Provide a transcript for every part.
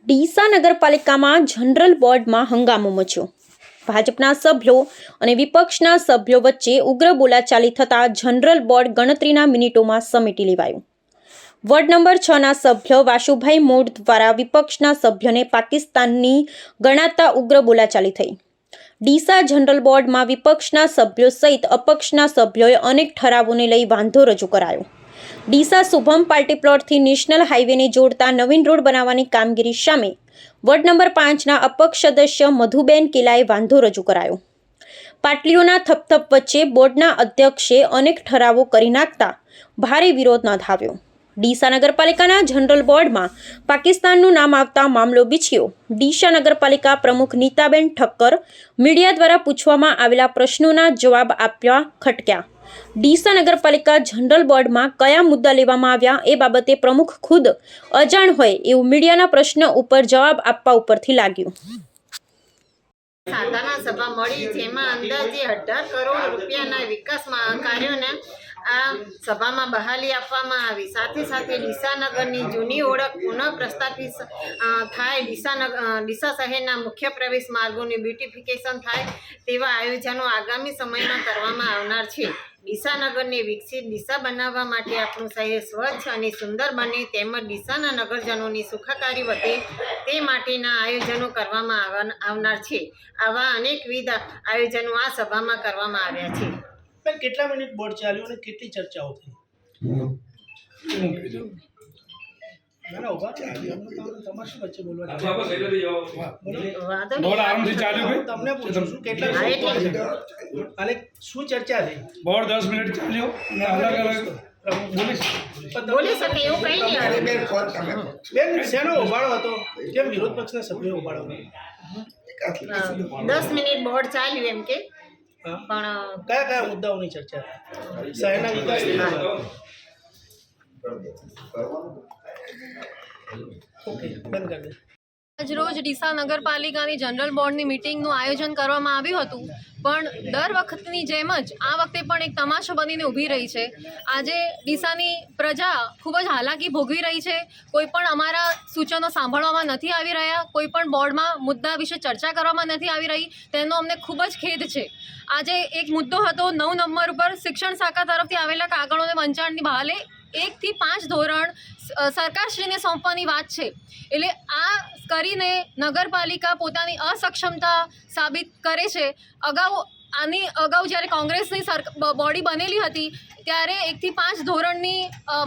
ડીસા નગરપાલિકામાં જનરલ બોર્ડમાં હંગામો મચ્યો। ભાજપના સભ્યો અને વિપક્ષના સભ્યો વચ્ચે ઉગ્ર બોલાચાલી થતાં જનરલ બોર્ડ ગણતરીના મિનિટોમાં સમેટી લેવાયું। વોર્ડ નંબર 6ના સભ્ય વાસુભાઈ મોડ દ્વારા વિપક્ષના સભ્યોને પાકિસ્તાનની ગણાતા ઉગ્ર બોલાચાલી થઈ। ડીસા જનરલ બોર્ડમાં વિપક્ષના સભ્યો સહિત અપક્ષના સભ્યોએ અનેક ઠરાવોને લઈ વાંધો રજૂ કરાયો। ડીસા શુભમ પાર્ટી પ્લોટથી નેશનલ હાઈવેને જોડતા નવીન રોડ બનાવવાની કામગીરી સામે વોર્ડ નંબર 5ના અપક્ષ સદસ્ય મધુબેન કેલાએ વાંધો રજૂ કરાયો। પાટલીઓના થપથપ વચ્ચે બોર્ડના અધ્યક્ષે અનેક ઠરાવો કરી નાખતા ભારે વિરોધ નોંધાવ્યો। ડીસા નગરપાલિકાના જનરલ બોર્ડમાં પાકિસ્તાનનું નામ આવતા મામલો બીછ્યો। ડીસા નગરપાલિકા પ્રમુખ નીતાબેન ઠક્કર મીડિયા દ્વારા પૂછવામાં આવેલા પ્રશ્નોના જવાબ આપ્યા ખટક્યા। ડીસા નગરપાલિકા જનરલ બોર્ડમાં કયા મુદ્દા લેવામાં આવ્યા એ બાબતે પ્રમુખ ખુદ અજાણ હોય એવું મીડિયાના પ્રશ્ન ઉપર જવાબ આપવા ઉપરથી લાગ્યું। સાધારણ સભા મળી જેમાં અંદાજે 18 કરોડ રૂપિયાના વિકાસ કાર્યોને આ સભામાં બહાલી આપવામાં આવી। સાથે સાથે ડીસા નગરની જૂની ઓળખ પુનઃ પ્રસ્થાપિત થાય, ડીસા શહેરના મુખ્ય પ્રવેશ માર્ગોની બ્યુટિફિકેશન થાય તેવા આયોજનો આગામી સમયમાં કરવામાં આવનાર છે। ડીસા નગરને વિકસિત ડીસા બનાવવા માટે આપણું શહેર સ્વચ્છ અને સુંદર બને તેમજ ડીસાના નગરજનોની સુખાકારી વધે તે માટેના આયોજનો કરવામાં આવનાર છે। આવા અનેકવિધ આયોજનો આ સભામાં કરવામાં આવ્યા છે। પણ કેટલા મિનિટ બોર્ડ ચાલ્યું અને કેટલી ચર્ચાઓ થઈ? તમારે શું વચ્ચે બોલવા તમને પૂછું છું કેટલા અને શું ચર્ચા થઈ? બોર્ડ 10 મિનિટ ચાલ્યો અને અલગ અલગ બોલી શકે એવું કંઈ નહીં। બેન શેનો હોબાળો હતો? કેમ વિરોધ પક્ષના સભ્યો હોબાળો? 10 મિનિટ બોર્ડ ચાલ્યું એમ કે પણ કયા કયા મુદ્દાઓની ચર્ચા થઈ? શહેરના વિકાસ ઓકે બંધ કરી દે। આજરોજ ડીસા નગરપાલિકાની જનરલ બોર્ડની મિટિંગનું આયોજન કરવામાં આવ્યું હતું, પણ દર વખતની જેમ જ આ વખતે પણ એક તમાશો બનીને ઊભી રહી છે। આજે ડીસાની પ્રજા ખૂબ જ હાલાકી ભોગવી રહી છે। કોઈ પણ અમારા સૂચનો સાંભળવામાં નથી આવી રહ્યા, કોઈ પણ બોર્ડમાં મુદ્દા વિશે ચર્ચા કરવામાં નથી આવી રહી, તેનો અમને ખૂબ જ ખેદ છે। આજે એક મુદ્દો હતો 9 નંબર ઉપર શિક્ષણ શાખા તરફથી આવેલા કાગળોને વંચાણની બહાલે 1 થી 5 ધોરણ સરકારશ્રીને સોંપવાની વાત છે। એટલે આ કરીને નગરપાલિકા પોતાની અસક્ષમતા સાબિત કરે છે। આની અગાઉ જ્યારે કોંગ્રેસની બોડી બનેલી હતી ત્યારે 1 થી 5 ધોરણની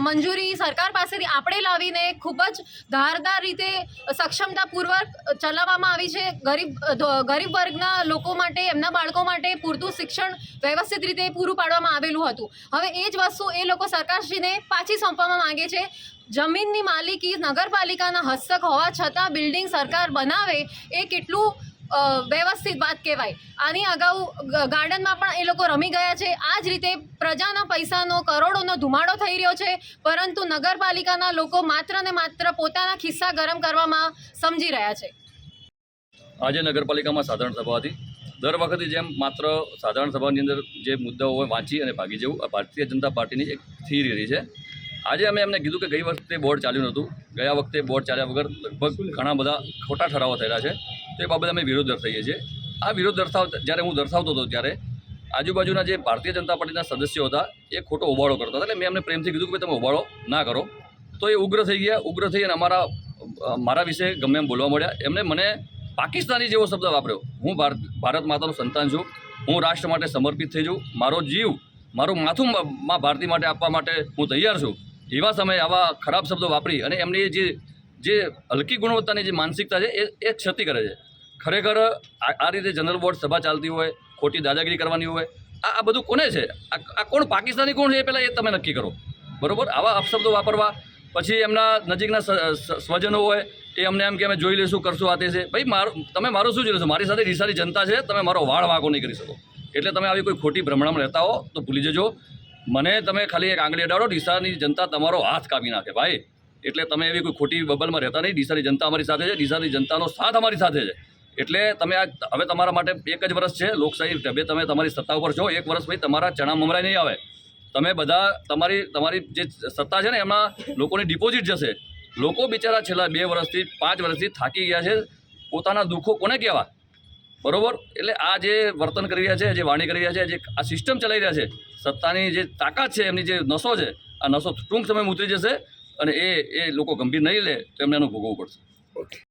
મંજૂરી સરકાર પાસેથી આપણે લાવીને ખૂબ જ ધારદાર રીતે સક્ષમતાપૂર્વક ચલાવવામાં આવી છે। ગરીબ વર્ગના લોકો માટે, એમના બાળકો માટે પૂરતું શિક્ષણ વ્યવસ્થિત રીતે પૂરું પાડવામાં આવેલું હતું। હવે એ જ વસ્તુ એ લોકો સરકારશ્રીને પાછી સોંપવામાં માંગે છે। જમીનની માલિકી નગરપાલિકાના હસ્તક હોવા છતાં બિલ્ડિંગ સરકાર બનાવે એ કેટલું વ્યવસ્થિત વાત કહેવાય। આની અગાઉ ગાર્ડનમાં પણ એ લોકો રમી ગયા છે। આ જ રીતે પ્રજાના પૈસાનો કરોડોનો ધુમાડો થઈ રહ્યો છે, પરંતુ નગરપાલિકાના લોકો માત્ર ને માત્ર પોતાના ખિસ્સા ગરમ કરવામાં સમજી રહ્યા છે। આજે નગરપાલિકામાં સાધારણ સભા હતી। દર વખતે જેમ માત્ર સાધારણ સભાની અંદર જે મુદ્દાઓ હોય વાંચી અને ભાગી જવું આ ભારતીય જનતા પાર્ટીની એક થિયરી રહી છે। આજે અમે એમને કીધું કે ગઈ વખતે બોર્ડ ચાલ્યું નહોતું, ગયા વખતે બોર્ડ ચાલ્યા વગર લગભગ ઘણા બધા ખોટા ઠરાવો થયેલા છે, તો એ બાબતે અમે વિરોધ દર્શાવીએ છીએ। આ વિરોધ જ્યારે હું દર્શાવતો હતો ત્યારે આજુબાજુના જે ભારતીય જનતા પાર્ટીના સદસ્યો હતા એ ખોટો હોબાળો કરતા હતા। એટલે મેં એમને પ્રેમથી કીધું કે તમે હોબાળો ના કરો, તો એ ઉગ્ર થઈ ગયા। ઉગ્ર થઈ અને મારા વિશે ગમે એમ બોલવા મળ્યા। એમને મને પાકિસ્તાની જેવો શબ્દ વાપર્યો। હું ભારત માતાનું સંતાન છું, હું રાષ્ટ્ર માટે સમર્પિત થઈ જાઉં, મારો જીવ, મારું માથું માં ભારતી માટે આપવા માટે હું તૈયાર છું। એવા સમયે આવા ખરાબ શબ્દો વાપરી અને એમની જે હલકી ગુણવત્તાની જે માનસિકતા છે એ ક્ષતિ કરે છે। ખરેખર આ રીતે જનરલ બોર્ડ સભા ચાલતી હોય, ખોટી દાદાગીરી કરવાની હોય, આ બધું કોને છે? આ કોણ પાકિસ્તાની કોણ છે એ પહેલાં એ તમે નક્કી કરો, બરાબર? આવા અપશબ્દો વાપરવા, પછી એમના નજીકના સ્વજનો હોય એ અમને એમ કે અમે જોઈ લઈશું, કરશું, આ તે છે। ભાઈ તમે મારું શું જોઈ લેશો? મારી સાથે ડીસાની જનતા છે, તમે મારો વાળ વાંકો નહીં કરી શકો। એટલે તમે આવી કોઈ ખોટી ભ્રમણામાં રહેતા હો તો ભૂલી જજો। મને તમે ખાલી એક આંગળી અડાડો, ડીસાની જનતા તમારો હાથ કાપી નાખે ભાઈ। એટલે તમે એવી કોઈ ખોટી બબલમાં રહેતા નહીં। ડીસાની જનતા અમારી સાથે છે, ડીસાની જનતાનો સાથ અમારી સાથે છે। એટલે તમે હવે તમારા માટે 1 જ વર્ષ છે લોકશાહી ઢબે, તમે તમારી સત્તા ઉપર છો। 1 વર્ષ પછી તમારા ચણા મમરાય નહીં આવે। તમે બધા તમારી જે સત્તા છે ને એમાં લોકોની ડિપોઝિટ જશે। લોકો બિચારા છેલ્લા 2 વર્ષથી 5 વર્ષથી થાકી ગયા છે. પોતાના દુઃખો કોને કહેવા, બરોબર? એટલે આ જે વર્તન કરી રહ્યા છે, જે વાણી કરી રહ્યા છે, જે આ સિસ્ટમ ચલાવી રહ્યા છે, સત્તાની જે તાકાત છે, એમની જે નસો છે, આ નસો ટૂંક સમયમાં ઉતરી જશે અને એ લોકો ગંભીર નહીં લે તો એમને એનું ભોગવવું પડશે.